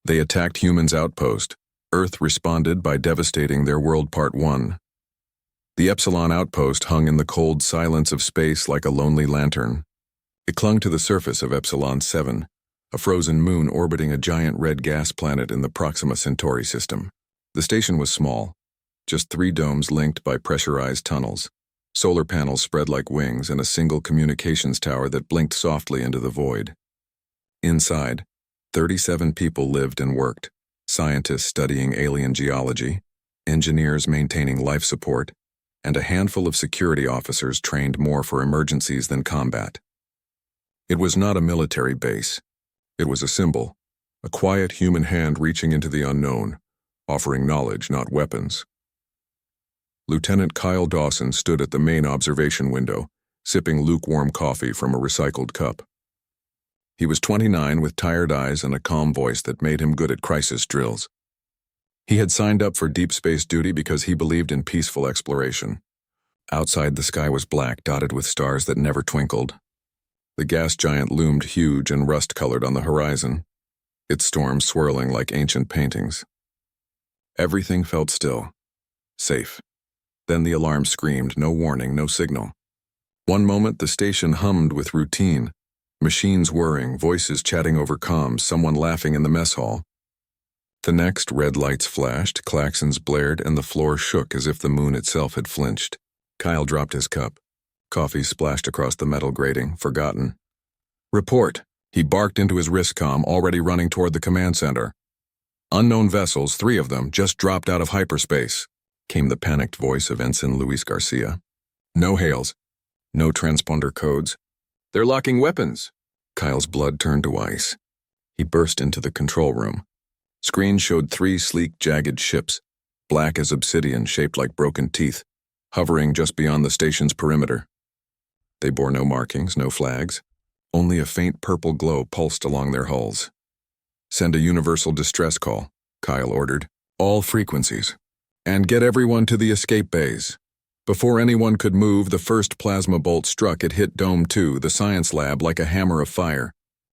They attacked humans' outpost. Earth responded by devastating their world. Part 1. The Epsilon outpost hung in the cold silence of space like a lonely lantern. It clung to the surface of Epsilon 7, a frozen moon orbiting a giant red gas planet in the Proxima Centauri system. The station was small, just 3 domes linked by pressurized tunnels, solar panels spread like wings, and a single communications tower that blinked softly into the void. Inside, 37 people lived and worked, scientists studying alien geology, engineers maintaining life support, and a handful of security officers trained more for emergencies than combat. It was not a military base. It was a symbol, a quiet human hand reaching into the unknown, offering knowledge, not weapons. Lieutenant Kyle Dawson stood at the main observation window, sipping lukewarm coffee from a recycled cup. He was 29 with tired eyes and a calm voice that made him good at crisis drills. He had signed up for deep space duty because he believed in peaceful exploration. Outside, the sky was black, dotted with stars that never twinkled. The gas giant loomed huge and rust-colored on the horizon, its storms swirling like ancient paintings. Everything felt still, safe. Then the alarm screamed, no warning, no signal. One moment the station hummed with routine, machines whirring, voices chatting over comms, someone laughing in the mess hall. The next, red lights flashed, klaxons blared, and the floor shook as if the moon itself had flinched. Kyle dropped his cup. Coffee splashed across the metal grating, forgotten. Report. He barked into his wristcom, already running toward the command center. Unknown vessels, 3 of them, just dropped out of hyperspace, came the panicked voice of Ensign Luis Garcia. No hails. No transponder codes. They're locking weapons. Kyle's blood turned to ice. He burst into the control room. Screen showed 3 sleek, jagged ships, black as obsidian, shaped like broken teeth, hovering just beyond the station's perimeter. They bore no markings, no flags. Only a faint purple glow pulsed along their hulls. Send a universal distress call, Kyle ordered. All frequencies. And get everyone to the escape bays. Before anyone could move, the first plasma bolt struck. It hit Dome 2, the science lab, like a hammer of fire.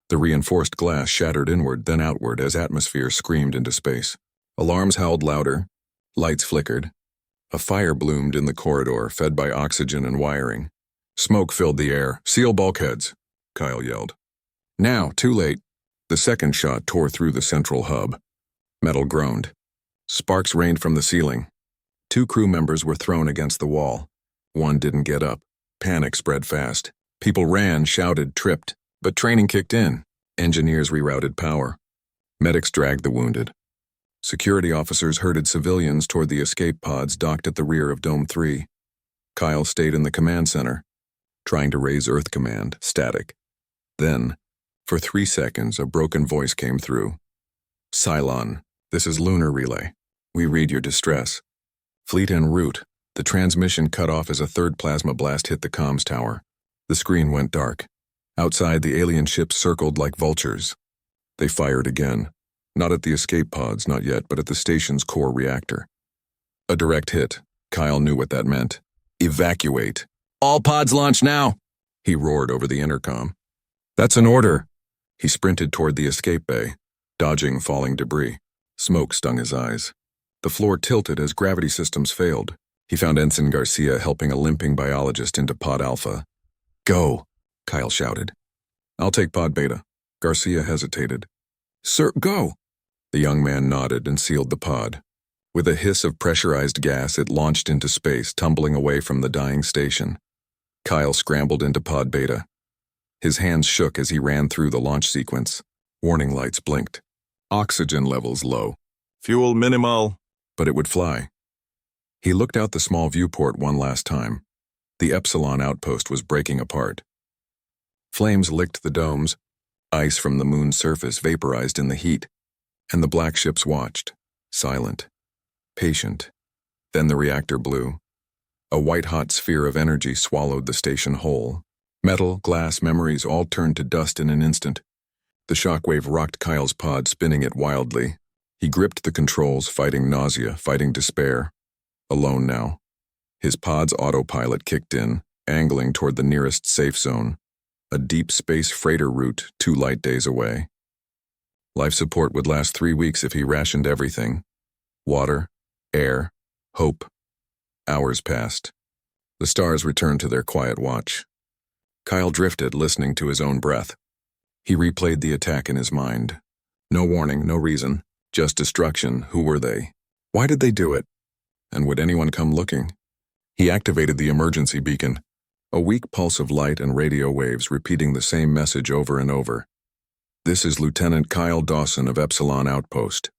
The reinforced glass shattered inward, then outward as atmosphere screamed into space. Alarms howled louder. Lights flickered. A fire bloomed in the corridor, fed by oxygen and wiring. Smoke filled the air. Seal bulkheads, Kyle yelled. Now, too late. The second shot tore through the central hub. Metal groaned. Sparks rained from the ceiling. 2 crew members were thrown against the wall. One didn't get up. Panic spread fast. People ran, shouted, tripped. But training kicked in. Engineers rerouted power. Medics dragged the wounded. Security officers herded civilians toward the escape pods docked at the rear of Dome 3. Kyle stayed in the command center, trying to raise Earth Command, static. Then, for 3 seconds, a broken voice came through. Cylon, this is Lunar Relay. We read your distress. Fleet en route. The transmission cut off as a 3rd plasma blast hit the comms tower. The screen went dark. Outside, the alien ships circled like vultures. They fired again. Not at the escape pods, not yet, but at the station's core reactor. A direct hit. Kyle knew what that meant. Evacuate. All pods launch now, he roared over the intercom. That's an order. He sprinted toward the escape bay, dodging falling debris. Smoke stung his eyes. The floor tilted as gravity systems failed. He found Ensign Garcia helping a limping biologist into Pod Alpha. Go, Kyle shouted. I'll take Pod Beta. Garcia hesitated. Sir, go. The young man nodded and sealed the pod. With a hiss of pressurized gas, it launched into space, tumbling away from the dying station. Kyle scrambled into Pod Beta. His hands shook as he ran through the launch sequence. Warning lights blinked. Oxygen levels low. Fuel minimal. But it would fly. He looked out the small viewport one last time. The Epsilon outpost was breaking apart. Flames licked the domes. Ice from the moon's surface vaporized in the heat. And the black ships watched, silent, patient. Then the reactor blew. A white-hot sphere of energy swallowed the station whole. Metal, glass, memories all turned to dust in an instant. The shockwave rocked Kyle's pod, spinning it wildly. He gripped the controls, fighting nausea, fighting despair. Alone now. His pod's autopilot kicked in, angling toward the nearest safe zone. A deep space freighter route 2 light days away. Life support would last 3 weeks if he rationed everything. Water, air, hope. Hours passed. The stars returned to their quiet watch. Kyle drifted, listening to his own breath. He replayed the attack in his mind. No warning, no reason, just destruction. Who were they? Why did they do it? And would anyone come looking? He activated the emergency beacon, a weak pulse of light and radio waves repeating the same message over and over. This is Lieutenant Kyle Dawson of Epsilon Outpost.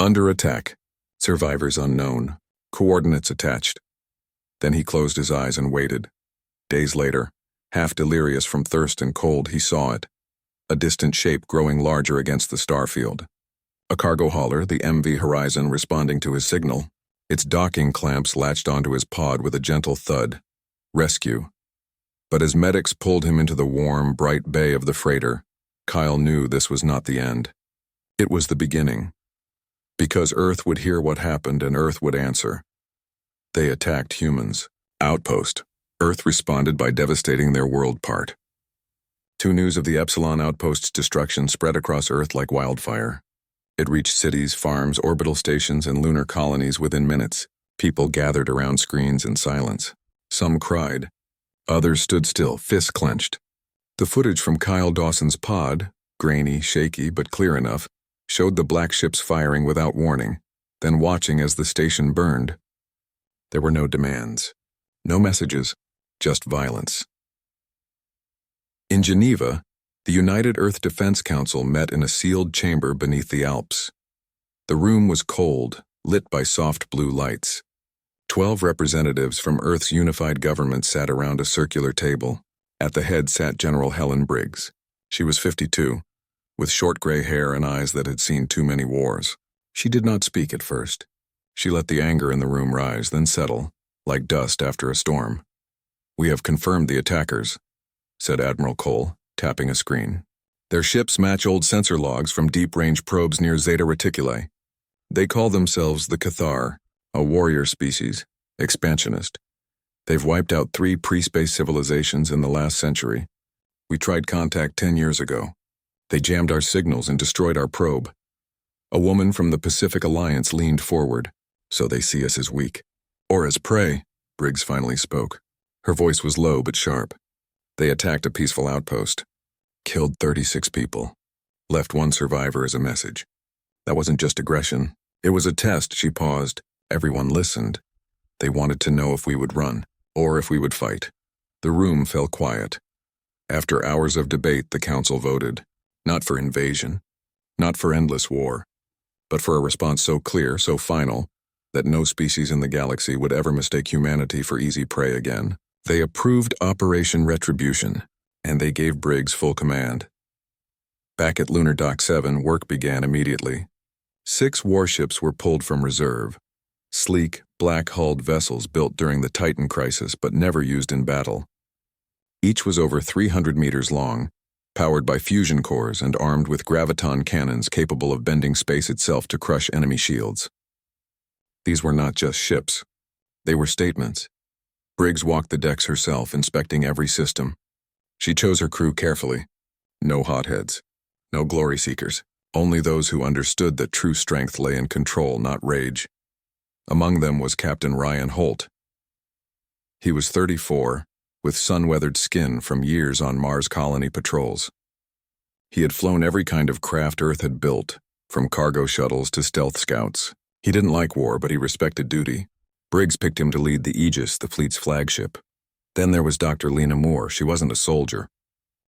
Under attack. Survivors unknown. Coordinates attached. Then he closed his eyes and waited. Days later, half delirious from thirst and cold, he saw it. A distant shape growing larger against the starfield. A cargo hauler, the MV Horizon, responding to his signal. Its docking clamps latched onto his pod with a gentle thud. Rescue. But as medics pulled him into the warm, bright bay of the freighter, Kyle knew this was not the end. It was the beginning. Because Earth would hear what happened and Earth would answer. They attacked humans. Outpost. Earth responded by devastating their world part. News of the Epsilon Outpost's destruction spread across Earth like wildfire. It reached cities, farms, orbital stations, and lunar colonies within minutes. People gathered around screens in silence. Some cried. Others stood still, fists clenched. The footage from Kyle Dawson's pod, grainy, shaky, but clear enough, showed the black ships firing without warning, then watching as the station burned. There were no demands, no messages, just violence. In Geneva, the United Earth Defense Council met in a sealed chamber beneath the Alps. The room was cold, lit by soft blue lights. 12 representatives from Earth's unified government sat around a circular table. At the head sat General Helen Briggs. She was 52, with short gray hair and eyes that had seen too many wars. She did not speak at first. She let the anger in the room rise, then settle, like dust after a storm. "We have confirmed the attackers," said Admiral Cole, tapping a screen. "Their ships match old sensor logs from deep-range probes near Zeta Reticuli. They call themselves the Cathar, a warrior species, expansionist. They've wiped out 3 pre-space civilizations in the last century. We tried contact 10 years ago. They jammed our signals and destroyed our probe." A woman from the Pacific Alliance leaned forward. "So they see us as weak. Or as prey," Briggs finally spoke. Her voice was low but sharp. "They attacked a peaceful outpost. Killed 36 people. Left 1 survivor as a message. That wasn't just aggression. It was a test." She paused. Everyone listened. They wanted to know if we would run, or if we would fight. The room fell quiet. After hours of debate, the council voted. Not for invasion, not for endless war, but for a response so clear, so final, that no species in the galaxy would ever mistake humanity for easy prey again. They approved Operation Retribution, and they gave Briggs full command. Back at Lunar Dock 7, work began immediately. 6 warships were pulled from reserve. Sleek, black-hulled vessels built during the Titan crisis but never used in battle. Each was over 300 meters long, powered by fusion cores and armed with graviton cannons capable of bending space itself to crush enemy shields. These were not just ships. They were statements. Briggs walked the decks herself, inspecting every system. She chose her crew carefully. No hotheads. No glory seekers. Only those who understood that true strength lay in control, not rage. Among them was Captain Ryan Holt. He was 34, with sun-weathered skin from years on Mars colony patrols. He had flown every kind of craft Earth had built, from cargo shuttles to stealth scouts. He didn't like war, but he respected duty. Briggs picked him to lead the Aegis, the fleet's flagship. Then there was Dr. Lena Moore. She wasn't a soldier.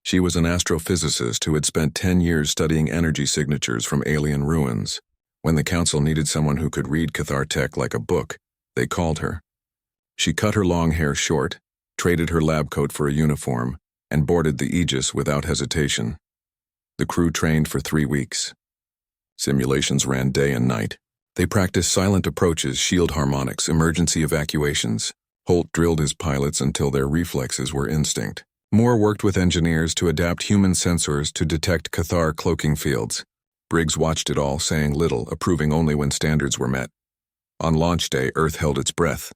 She was an astrophysicist who had spent 10 years studying energy signatures from alien ruins. When the council needed someone who could read Cathar tech like a book, they called her. She cut her long hair short, traded her lab coat for a uniform, and boarded the Aegis without hesitation. The crew trained for 3 weeks. Simulations ran day and night. They practiced silent approaches, shield harmonics, emergency evacuations. Holt drilled his pilots until their reflexes were instinct. Moore worked with engineers to adapt human sensors to detect Cathar cloaking fields. Briggs watched it all, saying little, approving only when standards were met. On launch day, Earth held its breath.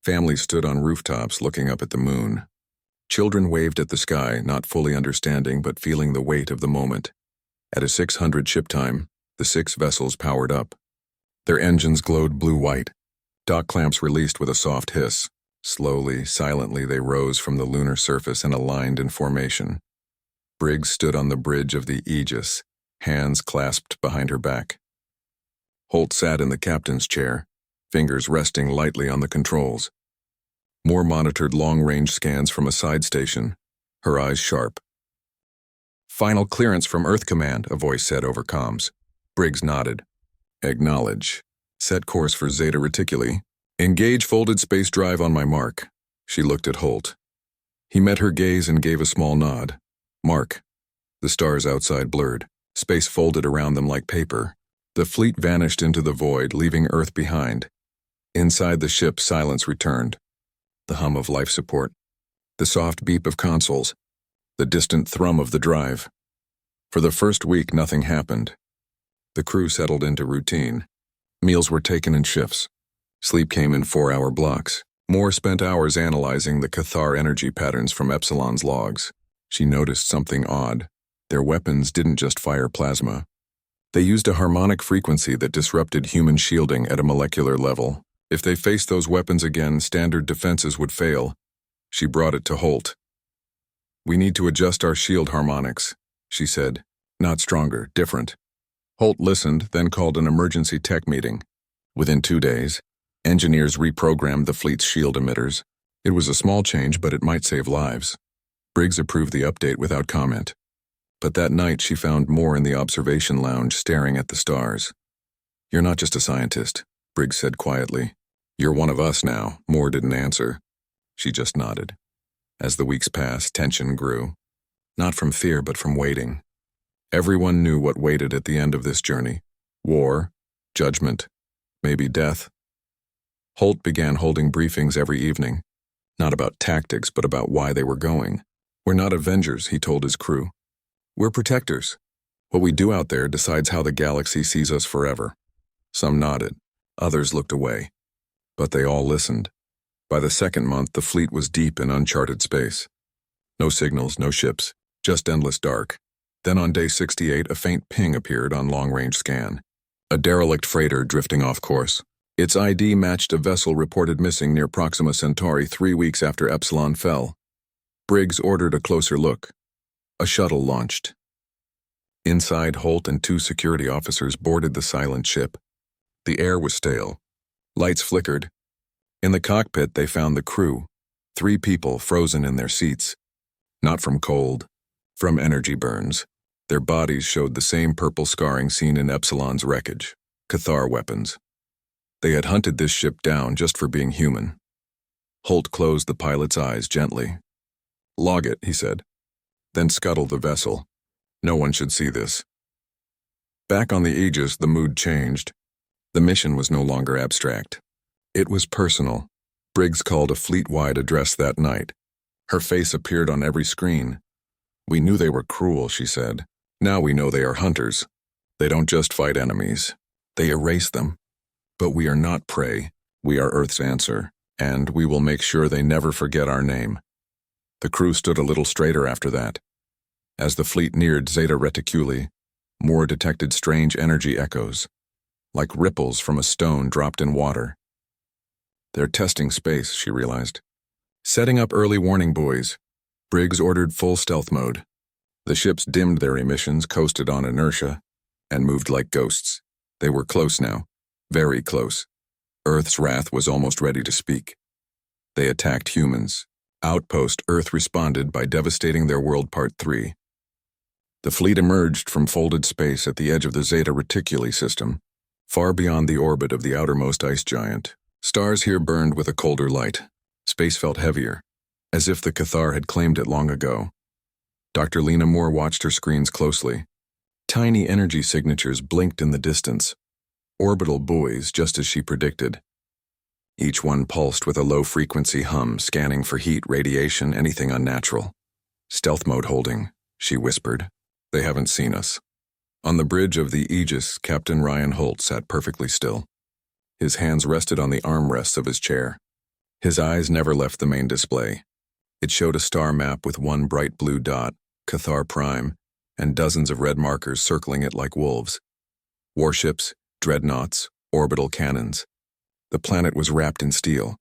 Families stood on rooftops looking up at the moon. Children waved at the sky, not fully understanding but feeling the weight of the moment. At a 600 ship time, the 6 vessels powered up. Their engines glowed blue-white. Dock clamps released with a soft hiss. Slowly, silently, they rose from the lunar surface and aligned in formation. Briggs stood on the bridge of the Aegis, hands clasped behind her back. Holt sat in the captain's chair, fingers resting lightly on the controls. Moore monitored long-range scans from a side station, her eyes sharp. "Final clearance from Earth Command," a voice said over comms. Briggs nodded. "Acknowledge. Set course for Zeta Reticuli. Engage folded space drive on my mark." She looked at Holt. He met her gaze and gave a small nod. "Mark." The stars outside blurred. Space folded around them like paper. The fleet vanished into the void, leaving Earth behind. Inside the ship, silence returned. The hum of life support. The soft beep of consoles. The distant thrum of the drive. For the first week, nothing happened. The crew settled into routine. Meals were taken in shifts. Sleep came in 4-hour blocks. Moore spent hours analyzing the Cathar energy patterns from Epsilon's logs. She noticed something odd. Their weapons didn't just fire plasma. They used a harmonic frequency that disrupted human shielding at a molecular level. If they faced those weapons again, standard defenses would fail. She brought it to Holt. "We need to adjust our shield harmonics," she said. "Not stronger, different." Holt listened, then called an emergency tech meeting. Within 2 days, engineers reprogrammed the fleet's shield emitters. It was a small change, but it might save lives. Briggs approved the update without comment. But that night she found Moore in the observation lounge staring at the stars. "You're not just a scientist," Briggs said quietly. "You're one of us now." Moore didn't answer. She just nodded. As the weeks passed, tension grew. Not from fear, but from waiting. Everyone knew what waited at the end of this journey. War, judgment, maybe death. Holt began holding briefings every evening. Not about tactics, but about why they were going. "We're not Avengers," he told his crew. "We're protectors. What we do out there decides how the galaxy sees us forever." Some nodded. Others looked away. But they all listened. By the second month, the fleet was deep in uncharted space. No signals, no ships, just endless dark. Then on day 68, a faint ping appeared on long-range scan. A derelict freighter drifting off course. Its ID matched a vessel reported missing near Proxima Centauri 3 weeks after Epsilon fell. Briggs ordered a closer look. A shuttle launched. Inside, Holt and 2 security officers boarded the silent ship. The air was stale. Lights flickered. In the cockpit, they found the crew, 3 people frozen in their seats. Not from cold, from energy burns. Their bodies showed the same purple scarring seen in Epsilon's wreckage. Cathar weapons. They had hunted this ship down just for being human. Holt closed the pilot's eyes gently. "Log it," he said. "Then scuttle the vessel. No one should see this." Back on the Aegis, the mood changed. The mission was no longer abstract. It was personal. Briggs called a fleet-wide address that night. Her face appeared on every screen. "We knew they were cruel," she said. "Now we know they are hunters. They don't just fight enemies. They erase them. But we are not prey. We are Earth's answer, and we will make sure they never forget our name." The crew stood a little straighter after that. As the fleet neared Zeta Reticuli, Moore detected strange energy echoes, like ripples from a stone dropped in water. "They're testing space," she realized. Setting up early warning buoys, Briggs ordered full stealth mode. The ships dimmed their emissions, coasted on inertia, and moved like ghosts. They were close now, very close. Earth's wrath was almost ready to speak. They attacked humans. Outpost, Earth responded by devastating their world Part 3. The fleet emerged from folded space at the edge of the Zeta Reticuli system, far beyond the orbit of the outermost ice giant. Stars here burned with a colder light. Space felt heavier, as if the Cathar had claimed it long ago. Dr. Lena Moore watched her screens closely. Tiny energy signatures blinked in the distance. Orbital buoys, just as she predicted. Each one pulsed with a low-frequency hum, scanning for heat, radiation, anything unnatural. "Stealth mode holding," she whispered. "They haven't seen us." On the bridge of the Aegis, Captain Ryan Holt sat perfectly still. His hands rested on the armrests of his chair. His eyes never left the main display. It showed a star map with one bright blue dot, Cathar Prime, and dozens of red markers circling it like wolves. Warships, dreadnoughts, orbital cannons. The planet was wrapped in steel.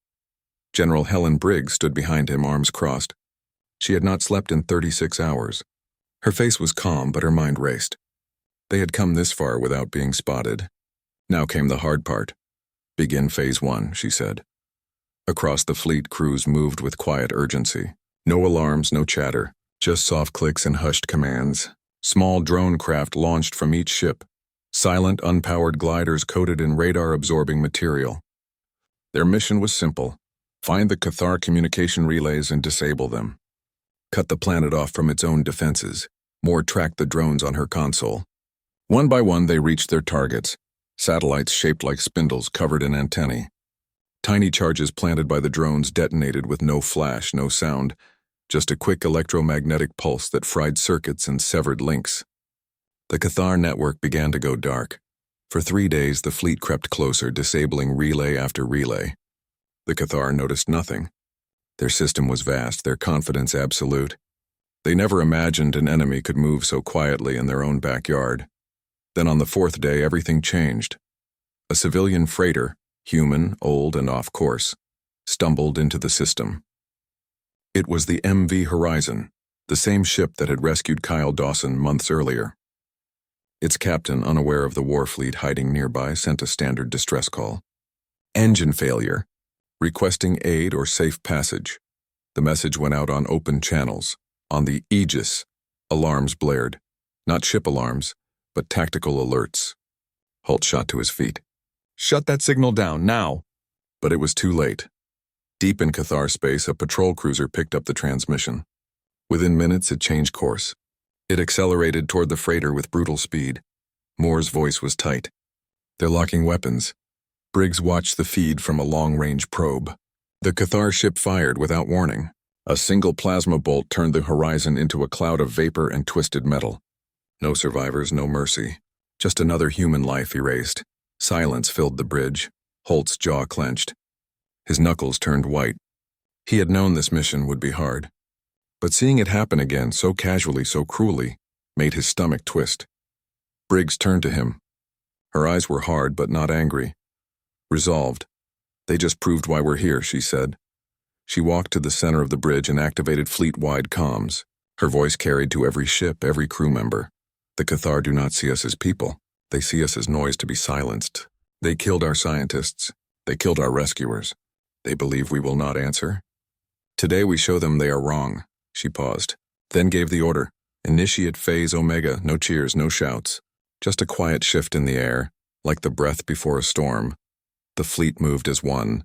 General Helen Briggs stood behind him, arms crossed. She had not slept in 36 hours. Her face was calm, but her mind raced. They had come this far without being spotted. Now came the hard part. "Begin Phase 1, she said. Across the fleet, crews moved with quiet urgency. No alarms, no chatter, just soft clicks and hushed commands. Small drone craft launched from each ship. Silent, unpowered gliders coated in radar-absorbing material. Their mission was simple. Find the Cathar communication relays and disable them. Cut the planet off from its own defenses. Moore tracked the drones on her console. One by one, they reached their targets. Satellites shaped like spindles covered in antennae. Tiny charges planted by the drones detonated with no flash, no sound, just a quick electromagnetic pulse that fried circuits and severed links. The Cathar network began to go dark. For 3 days, the fleet crept closer, disabling relay after relay. The Cathar noticed nothing. Their system was vast, their confidence absolute. They never imagined an enemy could move so quietly in their own backyard. Then on the 4th day, everything changed. A civilian freighter, human, old, and off course, stumbled into the system. It was the MV Horizon, the same ship that had rescued Kyle Dawson months earlier. Its captain, unaware of the war fleet hiding nearby, sent a standard distress call. "Engine failure. Requesting aid or safe passage." The message went out on open channels. On the Aegis, alarms blared. Not ship alarms, but tactical alerts. Holt shot to his feet. "Shut that signal down, now!" But it was too late. Deep in Cathar space, a patrol cruiser picked up the transmission. Within minutes, it changed course. It accelerated toward the freighter with brutal speed. Moore's voice was tight. "They're locking weapons." Briggs watched the feed from a long-range probe. The Cathar ship fired without warning. A single plasma bolt turned the horizon into a cloud of vapor and twisted metal. No survivors, no mercy. Just another human life erased. Silence filled the bridge. Holt's jaw clenched. His knuckles turned white. He had known this mission would be hard. But seeing it happen again, so casually, so cruelly, made his stomach twist. Briggs turned to him. Her eyes were hard but not angry. Resolved. "They just proved why we're here," she said. She walked to the center of the bridge and activated fleet-wide comms. Her voice carried to every ship, every crew member. "The Cathar do not see us as people. They see us as noise to be silenced. They killed our scientists. They killed our rescuers. They believe we will not answer. Today we show them they are wrong." She paused, then gave the order. "Initiate Phase Omega, no cheers, no shouts. Just a quiet shift in the air, like the breath before a storm." The fleet moved as one.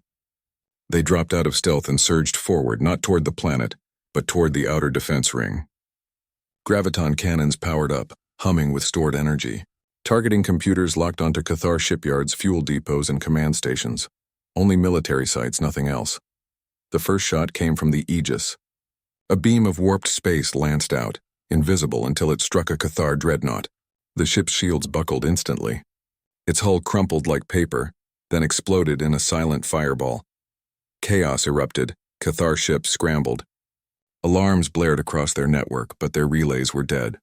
They dropped out of stealth and surged forward, not toward the planet, but toward the outer defense ring. Graviton cannons powered up, humming with stored energy. Targeting computers locked onto Cathar shipyards, fuel depots, and command stations. Only military sites, nothing else. The first shot came from the Aegis. A beam of warped space lanced out, invisible until it struck a Cathar dreadnought. The ship's shields buckled instantly. Its hull crumpled like paper, then exploded in a silent fireball. Chaos erupted. Cathar ships scrambled. Alarms blared across their network, but their relays were dead.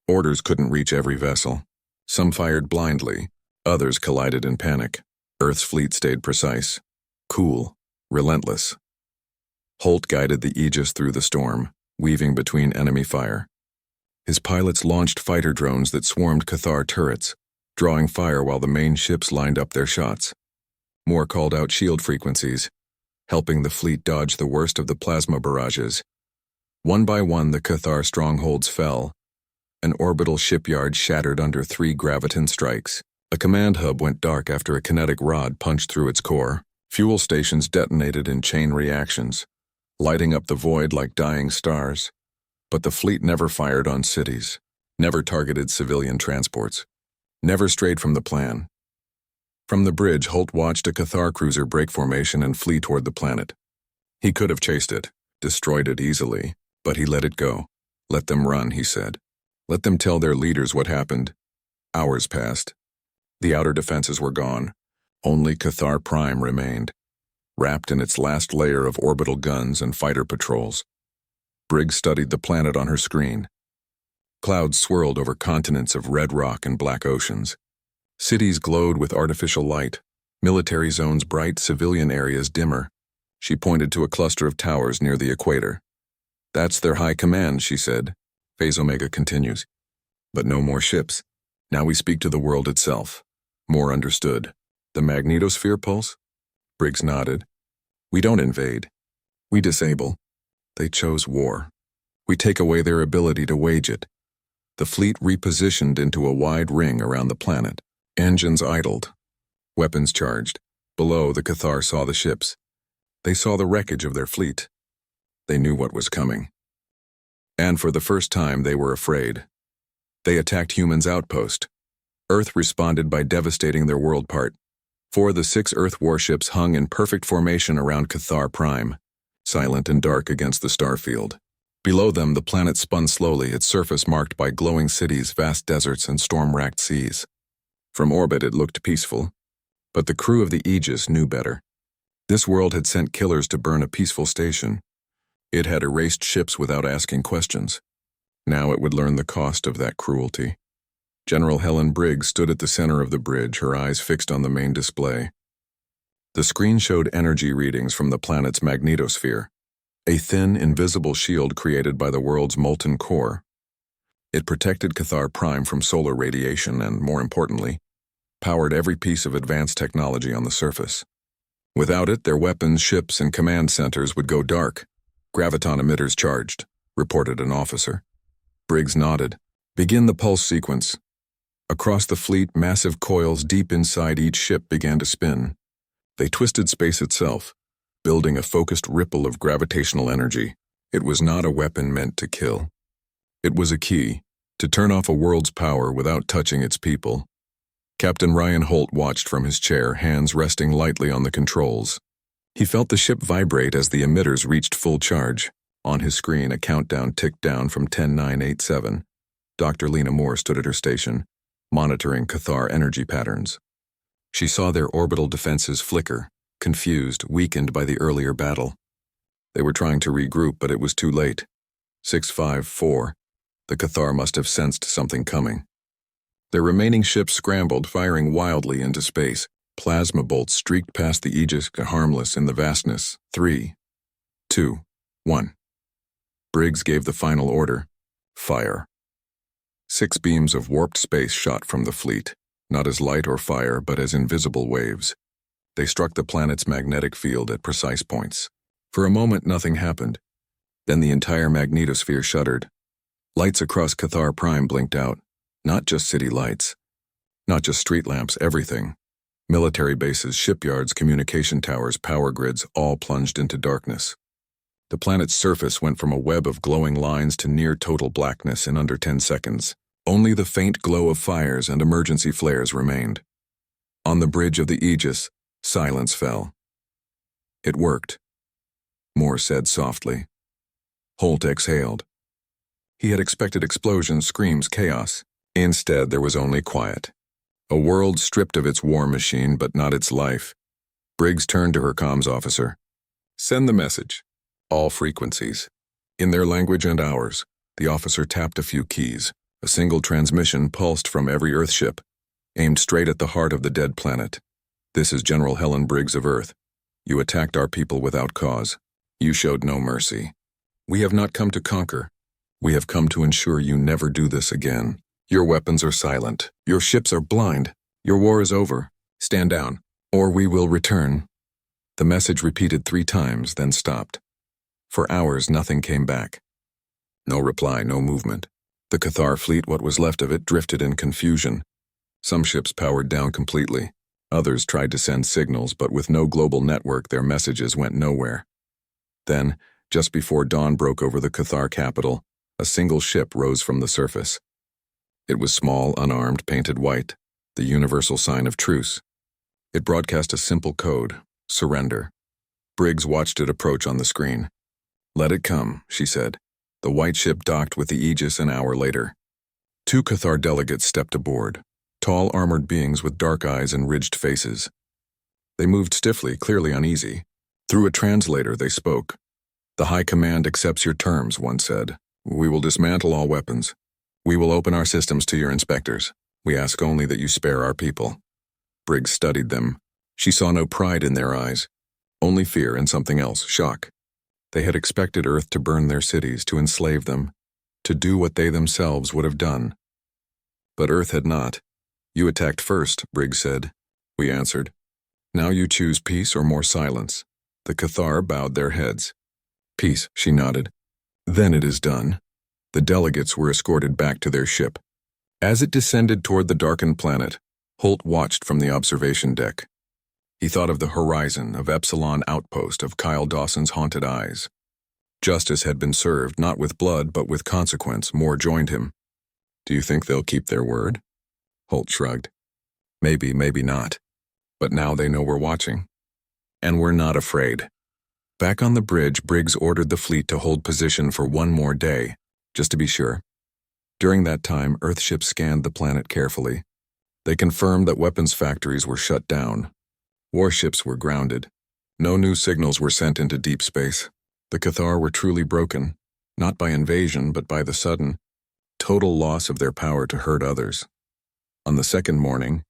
Orders couldn't reach every vessel. Some fired blindly, others collided in panic. Earth's fleet stayed precise, cool, relentless. Holt guided the Aegis through the storm, weaving between enemy fire. His pilots launched fighter drones that swarmed Cathar turrets, drawing fire while the main ships lined up their shots. Moore called out shield frequencies, helping the fleet dodge the worst of the plasma barrages. One by one, the Cathar strongholds fell. An orbital shipyard shattered under 3 graviton strikes. A command hub went dark after a kinetic rod punched through its core. Fuel stations detonated in chain reactions, lighting up the void like dying stars. But the fleet never fired on cities, never targeted civilian transports, never strayed from the plan. From the bridge, Holt watched a Cathar cruiser break formation and flee toward the planet. He could have chased it, destroyed it easily, but he let it go. "Let them run," he said. "Let them tell their leaders what happened." Hours passed. The outer defenses were gone. Only Cathar Prime remained, wrapped in its last layer of orbital guns and fighter patrols. Briggs studied the planet on her screen. Clouds swirled over continents of red rock and black oceans. Cities glowed with artificial light, military zones bright, civilian areas dimmer. She pointed to a cluster of towers near the equator. "That's their high command," she said. Phase Omega continues. "But no more ships. Now we speak to the world itself." More understood. "The magnetosphere pulse?" Briggs nodded. "We don't invade. We disable. They chose war. We take away their ability to wage it." The fleet repositioned into a wide ring around the planet. Engines idled. Weapons charged. Below, the Cathar saw the ships. They saw the wreckage of their fleet. They knew what was coming. And for the first time, they were afraid. They attacked humans' outpost. Earth responded by devastating their world part. 4 of the 6 Earth warships hung in perfect formation around Cathar Prime, silent and dark against the starfield. Below them, the planet spun slowly, its surface marked by glowing cities, vast deserts, and storm-racked seas. From orbit, it looked peaceful. But the crew of the Aegis knew better. This world had sent killers to burn a peaceful station. It had erased ships without asking questions. Now it would learn the cost of that cruelty. General Helen Briggs stood at the center of the bridge, her eyes fixed on the main display. The screen showed energy readings from the planet's magnetosphere, a thin, invisible shield created by the world's molten core. It protected Cathar Prime from solar radiation and, more importantly, powered every piece of advanced technology on the surface. Without it, their weapons, ships, and command centers would go dark. "Graviton emitters charged," reported an officer. Briggs nodded. "Begin the pulse sequence." Across the fleet, massive coils deep inside each ship began to spin. They twisted space itself, building a focused ripple of gravitational energy. It was not a weapon meant to kill. It was a key to turn off a world's power without touching its people. Captain Ryan Holt watched from his chair, hands resting lightly on the controls. He felt the ship vibrate as the emitters reached full charge. On his screen, a countdown ticked down from 10-9-8-7. Dr. Lena Moore stood at her station, monitoring Cathar energy patterns. She saw their orbital defenses flicker, confused, weakened by the earlier battle. They were trying to regroup, but it was too late. 6-5-4. The Cathar must have sensed something coming. Their remaining ships scrambled, firing wildly into space. Plasma bolts streaked past the Aegis, harmless in the vastness. 3, 2, 1. Briggs gave the final order. Fire. 6 beams of warped space shot from the fleet, not as light or fire, but as invisible waves. They struck the planet's magnetic field at precise points. For a moment, nothing happened. Then the entire magnetosphere shuddered. Lights across Cathar Prime blinked out. Not just city lights. Not just street lamps, everything. Military bases, shipyards, communication towers, power grids, all plunged into darkness. The planet's surface went from a web of glowing lines to near total blackness in under 10 seconds. Only the faint glow of fires and emergency flares remained. On the bridge of the Aegis, silence fell. "It worked," Moore said softly. Holt exhaled. He had expected explosions, screams, chaos. Instead, there was only quiet. A world stripped of its war machine, but not its life. Briggs turned to her comms officer. "Send the message. All frequencies. In their language and ours." The officer tapped a few keys. A single transmission pulsed from every Earthship, aimed straight at the heart of the dead planet. "This is General Helen Briggs of Earth. You attacked our people without cause. You showed no mercy. We have not come to conquer. We have come to ensure you never do this again. Your weapons are silent. Your ships are blind. Your war is over. Stand down, or we will return." The message repeated 3 times, then stopped. For hours, nothing came back. No reply, no movement. The Cathar fleet, what was left of it, drifted in confusion. Some ships powered down completely. Others tried to send signals, but with no global network, their messages went nowhere. Then, just before dawn broke over the Cathar capital, a single ship rose from the surface. It was small, unarmed, painted white, the universal sign of truce. It broadcast a simple code: surrender. Briggs watched it approach on the screen. "Let it come," she said. The white ship docked with the Aegis an hour later. 2 Cathar delegates stepped aboard, tall armored beings with dark eyes and ridged faces. They moved stiffly, clearly uneasy. Through a translator, they spoke. "The High Command accepts your terms," one said. "We will dismantle all weapons. We will open our systems to your inspectors. We ask only that you spare our people. Briggs studied them. She saw no pride in their eyes, only fear and something else, shock. They had expected Earth to burn their cities, to enslave them, to do what they themselves would have done. But Earth had not. You attacked first, Briggs said. We answered. Now you choose peace or more silence. The Cathar bowed their heads. Peace, she nodded. Then it is done. The delegates were escorted back to their ship. As it descended toward the darkened planet, Holt watched from the observation deck. He thought of the horizon, of Epsilon Outpost, of Kyle Dawson's haunted eyes. Justice had been served, not with blood, but with consequence. More joined him. Do you think they'll keep their word? Holt shrugged. Maybe, maybe not. But now they know we're watching. And we're not afraid. Back on the bridge, Briggs ordered the fleet to hold position for one more day, just to be sure. During that time, Earthships scanned the planet carefully. They confirmed that weapons factories were shut down. Warships were grounded. No new signals were sent into deep space. The Cathar were truly broken, not by invasion, but by the sudden, total loss of their power to hurt others. On the second morning,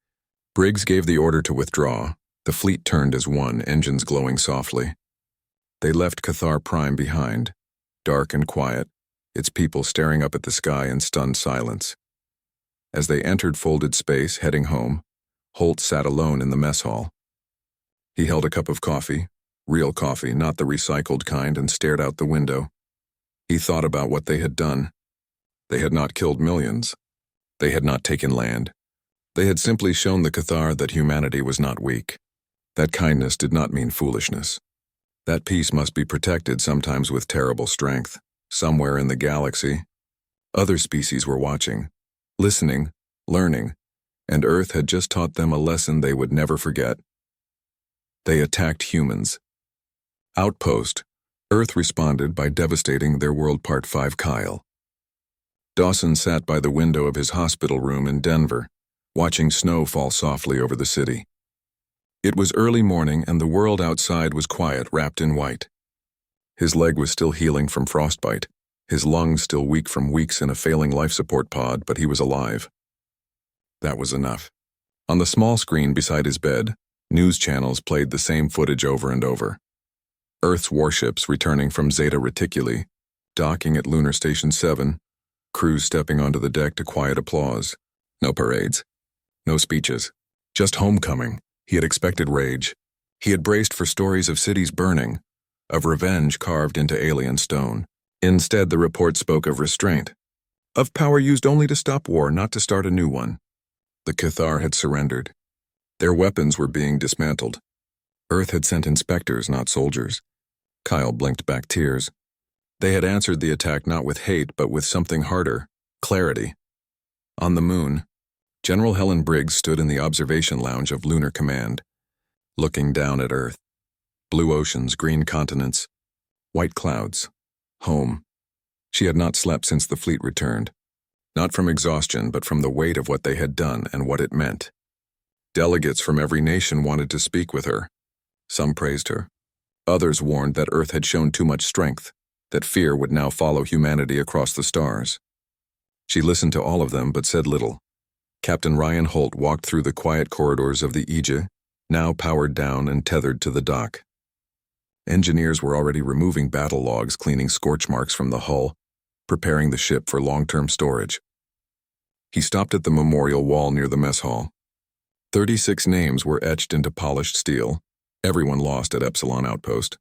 Briggs gave the order to withdraw. The fleet turned as one, engines glowing softly. They left Cathar Prime behind, dark and quiet, its people staring up at the sky in stunned silence. As they entered folded space, heading home, Holt sat alone in the mess hall. He held a cup of coffee, real coffee, not the recycled kind, and stared out the window. He thought about what they had done. They had not killed millions. They had not taken land. They had simply shown the Cathar that humanity was not weak. That kindness did not mean foolishness. That peace must be protected, sometimes with terrible strength. Somewhere in the galaxy, other species were watching, listening, learning, and Earth had just taught them a lesson they would never forget. They attacked humans. Outpost. Earth responded by devastating their world. Part 5. Kyle. Dawson sat by the window of his hospital room in Denver, watching snow fall softly over the city. It was early morning and the world outside was quiet, wrapped in white. His leg was still healing from frostbite, his lungs still weak from weeks in a failing life support pod, but he was alive. That was enough. On the small screen beside his bed, news channels played the same footage over and over. Earth's warships returning from Zeta Reticuli, docking at Lunar Station 7, crews stepping onto the deck to quiet applause. No parades. No speeches. Just homecoming. He had expected rage. He had braced for stories of cities burning, of revenge carved into alien stone. Instead, the report spoke of restraint, of power used only to stop war, not to start a new one. The Cathar had surrendered. Their weapons were being dismantled. Earth had sent inspectors, not soldiers. Kyle blinked back tears. They had answered the attack not with hate, but with something harder, clarity. On the moon, General Helen Briggs stood in the observation lounge of Lunar Command, looking down at Earth. Blue oceans, green continents, white clouds. Home. She had not slept since the fleet returned. Not from exhaustion, but from the weight of what they had done and what it meant. Delegates from every nation wanted to speak with her. Some praised her. Others warned that Earth had shown too much strength, that fear would now follow humanity across the stars. She listened to all of them, but said little. Captain Ryan Holt walked through the quiet corridors of the Aegis, now powered down and tethered to the dock. Engineers were already removing battle logs, cleaning scorch marks from the hull, preparing the ship for long-term storage. He stopped at the memorial wall near the mess hall. 36 names were etched into polished steel, everyone lost at Epsilon Outpost.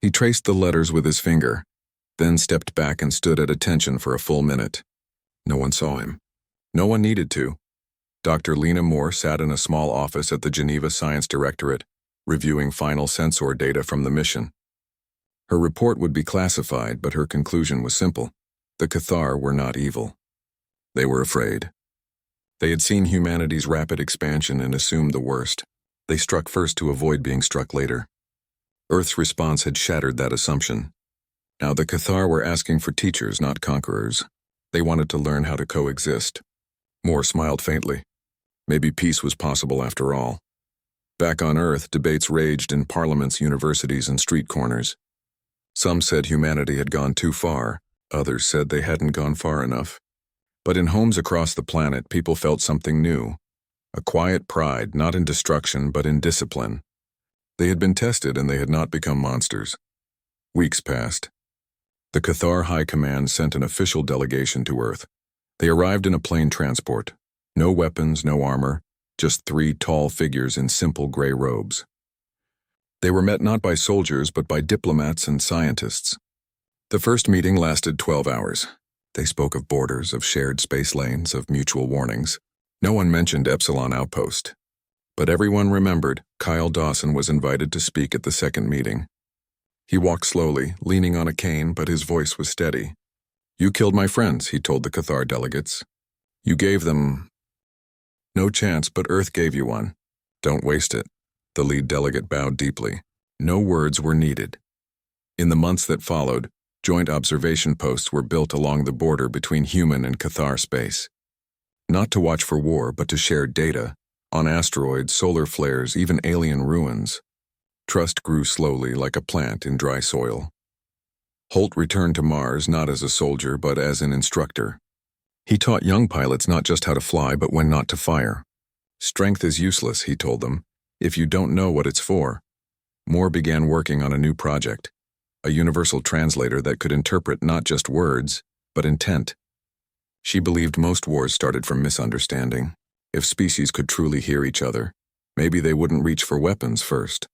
He traced the letters with his finger, then stepped back and stood at attention for a full minute. No one saw him. No one needed to. Dr. Lena Moore sat in a small office at the Geneva Science Directorate, reviewing final sensor data from the mission. Her report would be classified, but her conclusion was simple. The Cathar were not evil. They were afraid. They had seen humanity's rapid expansion and assumed the worst. They struck first to avoid being struck later. Earth's response had shattered that assumption. Now the Cathar were asking for teachers, not conquerors. They wanted to learn how to coexist. Moore smiled faintly. Maybe peace was possible after all. Back on Earth, debates raged in parliaments, universities, and street corners. Some said humanity had gone too far, others said they hadn't gone far enough. But in homes across the planet, people felt something new. A quiet pride, not in destruction, but in discipline. They had been tested and they had not become monsters. Weeks passed. The Cathar High Command sent an official delegation to Earth. They arrived in a plane transport. No weapons, no armor, just 3 tall figures in simple gray robes. They were met not by soldiers, but by diplomats and scientists. The first meeting lasted 12 hours. They spoke of borders, of shared space lanes, of mutual warnings. No one mentioned Epsilon Outpost. But everyone remembered Kyle Dawson was invited to speak at the second meeting. He walked slowly, leaning on a cane, but his voice was steady. "You killed my friends," he told the Cathar delegates. "You gave them no chance, but Earth gave you one. Don't waste it." The lead delegate bowed deeply. No words were needed. In the months that followed, joint observation posts were built along the border between human and Cathar space. Not to watch for war, but to share data, on asteroids, solar flares, even alien ruins. Trust grew slowly like a plant in dry soil. Holt returned to Mars not as a soldier, but as an instructor. He taught young pilots not just how to fly, but when not to fire. Strength is useless, he told them, if you don't know what it's for. Moore began working on a new project, a universal translator that could interpret not just words, but intent. She believed most wars started from misunderstanding. If species could truly hear each other, maybe they wouldn't reach for weapons first.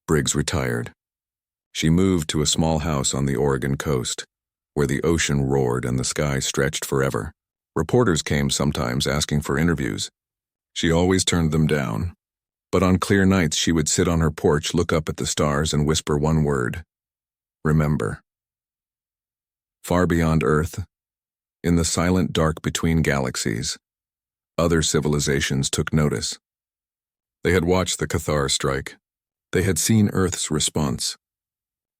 Briggs retired. She moved to a small house on the Oregon coast, where the ocean roared and the sky stretched forever. Reporters came sometimes asking for interviews. She always turned them down. But on clear nights she would sit on her porch, look up at the stars, and whisper one word: remember. Far beyond Earth, in the silent dark between galaxies, other civilizations took notice. They had watched the Cathar strike. They had seen Earth's response.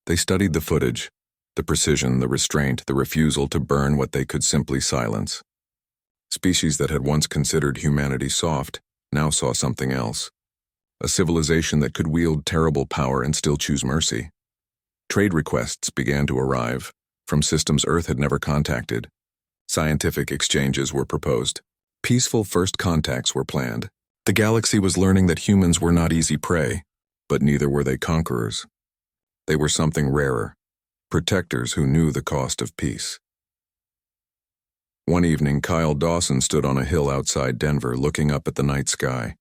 They studied the footage, the precision, the restraint, the refusal to burn what they could simply silence. Species that had once considered humanity soft now saw something else. A civilization that could wield terrible power and still choose mercy. Trade requests began to arrive, from systems Earth had never contacted. Scientific exchanges were proposed. Peaceful first contacts were planned. The galaxy was learning that humans were not easy prey, but neither were they conquerors. They were something rarer, protectors who knew the cost of peace. One evening, Kyle Dawson stood on a hill outside Denver, looking up at the night sky.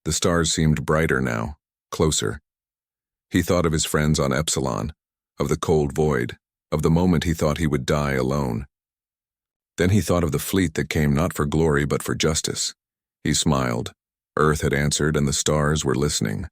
The stars seemed brighter now, closer. He thought of his friends on Epsilon, of the cold void, of the moment he thought he would die alone. Then he thought of the fleet that came not for glory but for justice. He smiled. Earth had answered and the stars were listening.